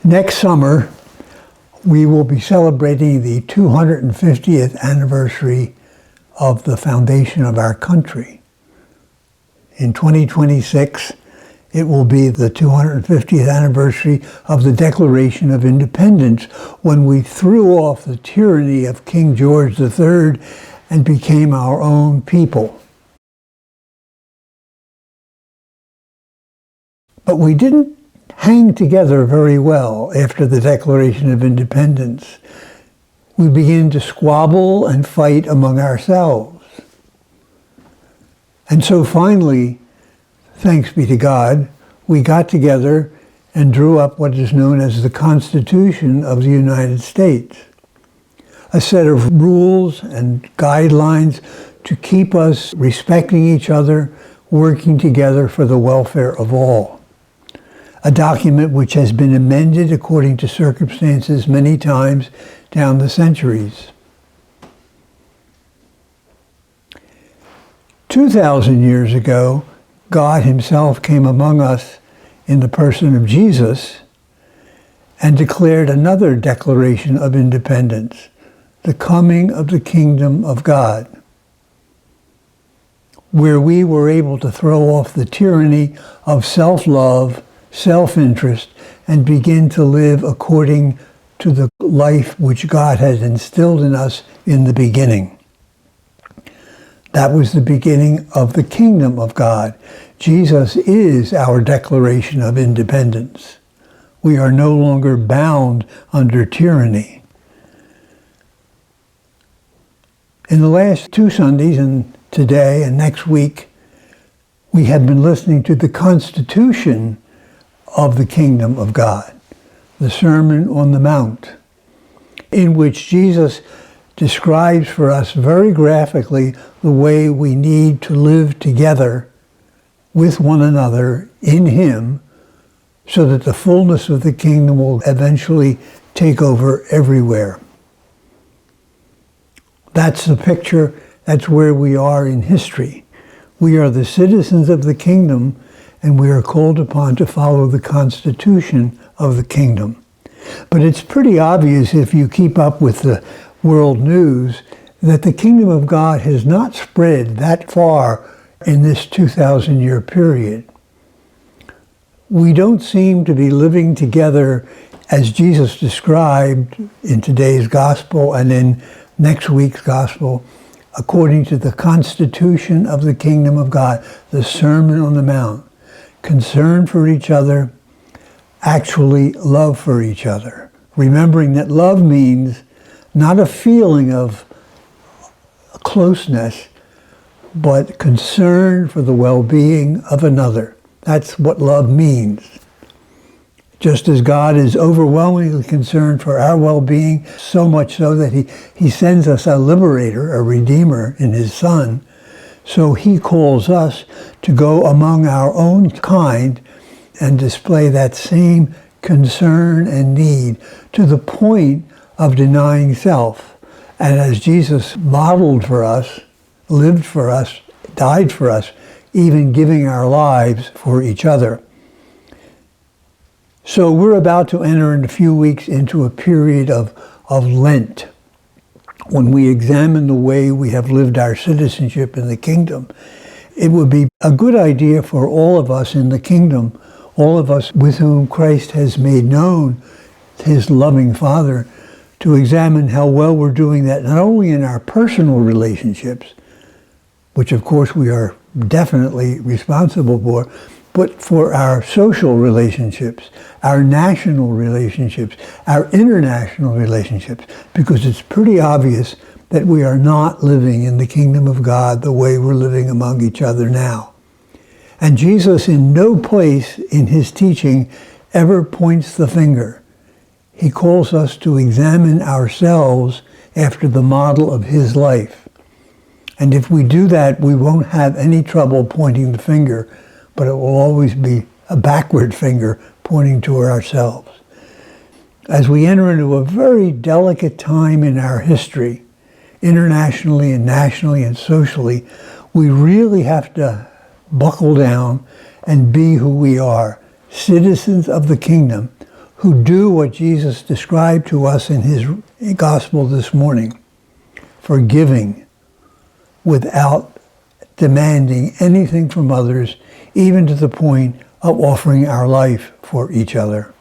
Next summer, we will be celebrating the 250th anniversary of the foundation of our country. In 2026, it will be the 250th anniversary of the Declaration of Independence, when we threw off the tyranny of King George III and became our own people. But we didn't hang together very well after the Declaration of Independence. We began to squabble and fight among ourselves. And so finally, thanks be to God, we got together and drew up what is known as the Constitution of the United States, a set of rules and guidelines to keep us respecting each other, working together for the welfare of all. A document which has been amended according to circumstances many times down the centuries. 2,000 years ago, God himself came among us in the person of Jesus and declared another Declaration of Independence, the coming of the kingdom of God, where we were able to throw off the tyranny of self-love, self-interest, and begin to live according to the life which God had instilled in us in the beginning. That was the beginning of the kingdom of God. Jesus is our Declaration of Independence. We are no longer bound under tyranny. In the last 2 Sundays, and today and next week, we have been listening to the Constitution of the kingdom of God, the Sermon on the Mount, in which Jesus describes for us very graphically the way we need to live together with one another in Him, so that the fullness of the kingdom will eventually take over everywhere. That's the picture. That's where we are in history. We are the citizens of the kingdom, and we are called upon to follow the Constitution of the kingdom. But it's pretty obvious, if you keep up with the world news, that the kingdom of God has not spread that far in this 2,000-year period. We don't seem to be living together as Jesus described in today's gospel and in next week's gospel, according to the Constitution of the kingdom of God, the Sermon on the Mount. Concern for each other, actually love for each other. Remembering that love means not a feeling of closeness, but concern for the well-being of another. That's what love means. Just as God is overwhelmingly concerned for our well-being, so much so that he sends us a liberator, a redeemer in his Son, so he calls us to go among our own kind and display that same concern and need to the point of denying self. And as Jesus modeled for us, lived for us, died for us, even giving our lives for each other. So we're about to enter in a few weeks into a period of Lent, when we examine the way we have lived our citizenship in the kingdom. It would be a good idea for all of us in the kingdom, all of us with whom Christ has made known his loving Father, to examine how well we're doing that, not only in our personal relationships, which of course we are definitely responsible for, but for our social relationships, our national relationships, our international relationships, because it's pretty obvious that we are not living in the kingdom of God the way we're living among each other now. And Jesus in no place in his teaching ever points the finger. He calls us to examine ourselves after the model of his life. And if we do that, we won't have any trouble pointing the finger, but it will always be a backward finger pointing to ourselves. As we enter into a very delicate time in our history, internationally and nationally and socially, we really have to buckle down and be who we are, citizens of the kingdom, who do what Jesus described to us in his gospel this morning, forgiving without demanding anything from others, even to the point of offering our life for each other.